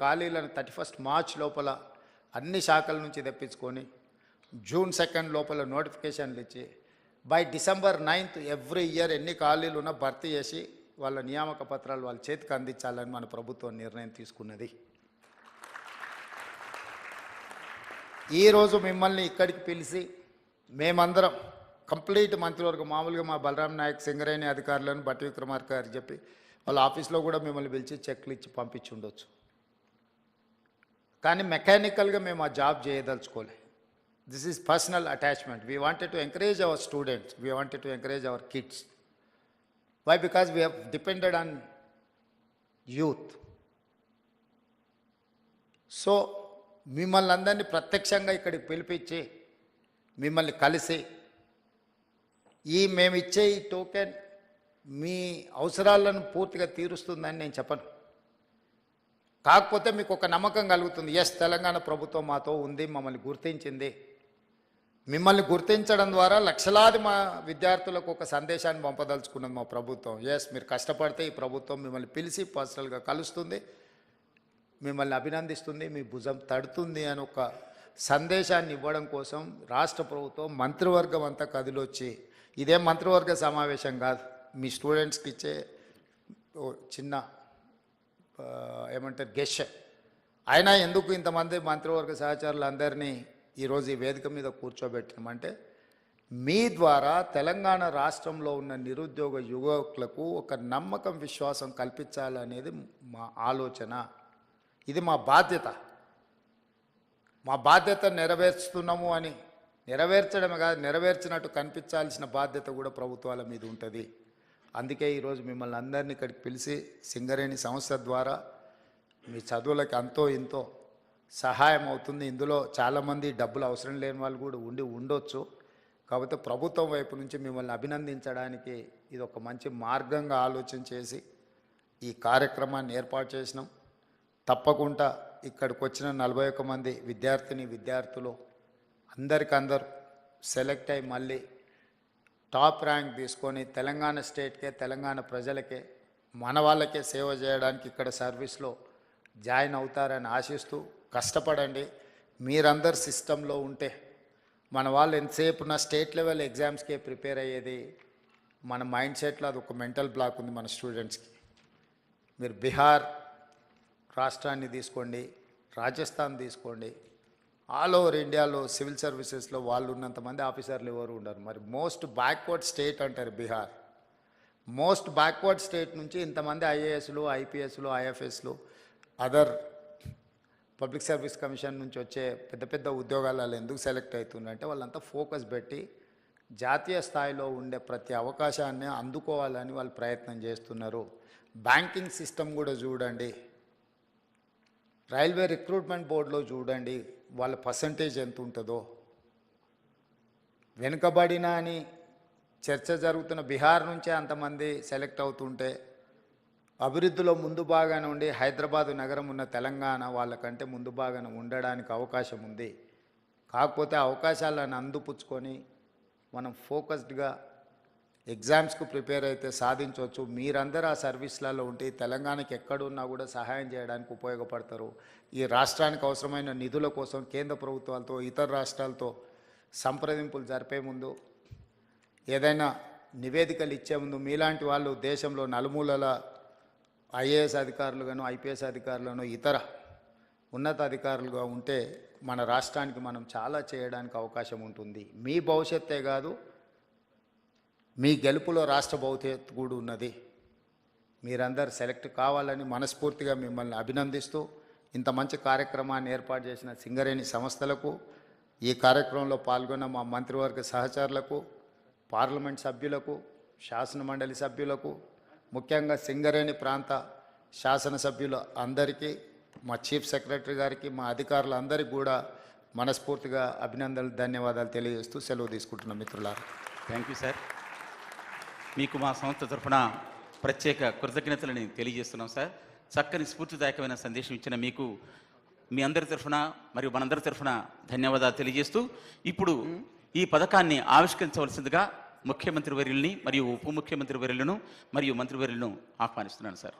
ఖాళీలను 31 మార్చ్ లోపల అన్ని శాఖల నుంచి తెప్పించుకొని జూన్ 2 లోపల నోటిఫికేషన్లు ఇచ్చి బై డిసెంబర్ 9 ఎవ్రీ ఇయర్ ఎన్ని ఖాళీలు ఉన్నా భర్తీ చేసి వాళ్ళ నియామక పత్రాలు వాళ్ళ చేతికి అందించాలని మన ప్రభుత్వం నిర్ణయం తీసుకున్నది. ఈరోజు మిమ్మల్ని ఇక్కడికి పిలిచి మేమందరం కంప్లీట్ మంత్రివర్గం మామూలుగా మా బలరాం నాయక్ సింగరేణి అధికారులను బట్టి విక్రమార్క గారు చెప్పి వాళ్ళ ఆఫీస్లో కూడా మిమ్మల్ని పిలిచి చెక్లు ఇచ్చి పంపించి ఉండొచ్చు. కానీ మెకానికల్గా మేము ఆ జాబ్ చేయదలుచుకోలే. This is personal attachment. We wanted to encourage our students, we wanted to encourage our kids. Why? Because we have depended on youth. So మిమ్మల్ని అందరినీ ప్రత్యక్షంగా ఇక్కడికి పిలిపించి మిమ్మల్ని కలిసి మేము ఇచ్చే ఈ టోకెన్ మీ అవసరాలను పూర్తిగా తీరుస్తుందని నేను చెప్పను. కాకపోతే మీకు ఒక నమ్మకం కలుగుతుంది, ఎస్ తెలంగాణ ప్రభుత్వం మాతో ఉంది, మమ్మల్ని గుర్తించింది. మిమ్మల్ని గుర్తించడం ద్వారా లక్షలాది మా విద్యార్థులకు ఒక సందేశాన్ని పంపదలుచుకున్నది మా ప్రభుత్వం. ఎస్ మీరు కష్టపడితే ఈ ప్రభుత్వం మిమ్మల్ని పిలిచి పర్సనల్గా కలుస్తుంది, మిమ్మల్ని అభినందిస్తుంది, మీ భుజం తడుతుంది అని ఒక సందేశాన్ని ఇవ్వడం కోసం రాష్ట్ర ప్రభుత్వం మంత్రివర్గం అంతా కదిలొచ్చి, ఇదేం మంత్రివర్గ సమావేశం కాదు, మీ స్టూడెంట్స్కి ఇచ్చే చిన్న ఏమంటారు గెష్. అయినా ఎందుకు ఇంతమంది మంత్రివర్గ సహచరులందరినీ ఈరోజు ఈ వేదిక మీద కూర్చోబెట్టినామంటే మీ ద్వారా తెలంగాణ రాష్ట్రంలో ఉన్న నిరుద్యోగ యువకులకు ఒక నమ్మకం విశ్వాసం కల్పించాలనేది మా ఆలోచన. ఇది మా బాధ్యత. మా బాధ్యత నెరవేర్చుతున్నాము అని నెరవేర్చడమే కాదు, నెరవేర్చినట్టు కనిపించాల్సిన బాధ్యత కూడా ప్రభుత్వాల మీద ఉంటుంది. అందుకే ఈరోజు మిమ్మల్ని అందరినీ ఇక్కడికి పిలిచి సింగరేణి సంస్థ ద్వారా మీ చదువులకి అంతో ఇంతో సహాయం అవుతుంది. ఇందులో చాలామంది డబ్బులు అవసరం లేని వాళ్ళు కూడా ఉండొచ్చు. కాకపోతే ప్రభుత్వం వైపు నుంచి మిమ్మల్ని అభినందించడానికి ఇది ఒక మంచి మార్గంగా ఆలోచన చేసి ఈ కార్యక్రమాన్ని ఏర్పాటు చేసినాం. తప్పకుండా ఇక్కడికి వచ్చిన 41 మంది విద్యార్థులు అందరికందరూ సెలెక్ట్ అయ్యి మళ్ళీ టాప్ ర్యాంక్ తీసుకొని తెలంగాణ స్టేట్కే, తెలంగాణ ప్రజలకే, మన వాళ్ళకే సేవ చేయడానికి ఇక్కడ సర్వీస్లో జాయిన్ అవుతారని ఆశిస్తూ కష్టపడండి. మీరందరు సిస్టంలో ఉంటే మన వాళ్ళు ఎంతసేపు నా స్టేట్ లెవెల్ ఎగ్జామ్స్కే ప్రిపేర్ అయ్యేది మన మైండ్ సెట్లో అది ఒక మెంటల్ బ్లాక్ ఉంది మన స్టూడెంట్స్కి. మీరు బీహార్ రాష్ట్రాన్ని తీసుకోండి, రాజస్థాన్ తీసుకోండి, ఆల్ ఓవర్ ఇండియాలో సివిల్ సర్వీసెస్లో వాళ్ళు ఉన్నంతమంది ఆఫీసర్లు ఎవరు ఉండరు. మరి మోస్ట్ బ్యాక్వర్డ్ స్టేట్ అంటారు బీహార్. మోస్ట్ బ్యాక్వర్డ్ స్టేట్ నుంచి ఇంతమంది ఐఏఎస్లు, ఐపీఎస్లు, ఐఎఫ్ఎస్లు, అదర్ పబ్లిక్ సర్వీస్ కమిషన్ నుంచి వచ్చే పెద్ద పెద్ద ఉద్యోగాలలో ఎందుకు సెలెక్ట్ అవుతుందంటే వాళ్ళంతా ఫోకస్ పెట్టి జాతీయ స్థాయిలో ఉండే ప్రతి అవకాశాన్ని అందుకోవాలని వాళ్ళు ప్రయత్నం చేస్తున్నారు. బ్యాంకింగ్ సిస్టమ్ కూడా చూడండి, రైల్వే రిక్రూట్మెంట్ బోర్డులో చూడండి వాళ్ళ పర్సంటేజ్ ఎంత ఉంటుందో. వెనుకబడిన అని చర్చ జరుగుతున్న బీహార్ నుంచే అంతమంది సెలెక్ట్ అవుతుంటే అభివృద్ధిలో ముందు భాగాన ఉండి హైదరాబాదు నగరం ఉన్న తెలంగాణ వాళ్ళకంటే ముందు భాగాన ఉండడానికి అవకాశం ఉంది. కాకపోతే అవకాశాలను అందిపుచ్చుకొని మనం ఫోకస్డ్గా ఎగ్జామ్స్కు ప్రిపేర్ అయితే సాధించవచ్చు. మీరందరూ ఆ సర్వీస్లలో ఉంటే తెలంగాణకి ఎక్కడున్నా కూడా సహాయం చేయడానికి ఉపయోగపడతారు. ఈ రాష్ట్రానికి అవసరమైన నిధుల కోసం కేంద్ర ప్రభుత్వాలతో, ఇతర రాష్ట్రాలతో సంప్రదింపులు జరిపే ముందు, ఏదైనా నివేదికలు ఇచ్చే ముందు మీలాంటి వాళ్ళు దేశంలో నలుమూలల ఐఏఎస్ అధికారులుగాను, ఐపీఎస్ అధికారులను, ఇతర ఉన్నత అధికారులుగా ఉంటే మన రాష్ట్రానికి మనం చాలా చేయడానికి అవకాశం ఉంటుంది. మీ భవిష్యత్తే కాదు, మీ గెలుపులో రాష్ట్ర భవిష్యత్తు కూడా ఉన్నది. మీరందరూ సెలెక్ట్ కావాలని మనస్ఫూర్తిగా మిమ్మల్ని అభినందిస్తూ ఇంత మంచి కార్యక్రమాన్ని ఏర్పాటు చేసిన సింగరేణి సంస్థలకు, ఈ కార్యక్రమంలో పాల్గొన్న మా మంత్రివర్గ సహచరులకు, పార్లమెంట్ సభ్యులకు, శాసనమండలి సభ్యులకు, ముఖ్యంగా సింగరేణి ప్రాంత శాసనసభ్యులు అందరికీ, మా చీఫ్ సెక్రటరీ గారికి, మా అధికారులందరికీ కూడా మనస్ఫూర్తిగా అభినందనలు, ధన్యవాదాలు తెలియజేస్తూ సెలవు తీసుకుంటున్నాం మిత్రులారా. Thank you sir. మీకు మా సంస్థ తరఫున ప్రత్యేక కృతజ్ఞతలని తెలియజేస్తున్నాం సార్. చక్కని స్ఫూర్తిదాయకమైన సందేశం ఇచ్చిన మీకు మీ అందరి తరఫున మరియు మనందరి తరఫున ధన్యవాదాలు తెలియజేస్తూ ఇప్పుడు ఈ పథకాన్ని ఆవిష్కరించవలసిందిగా ముఖ్యమంత్రి వర్యుల్ని మరియు ఉప ముఖ్యమంత్రి వర్యులను మరియు మంత్రివర్యులను ఆహ్వానిస్తున్నాను సార్.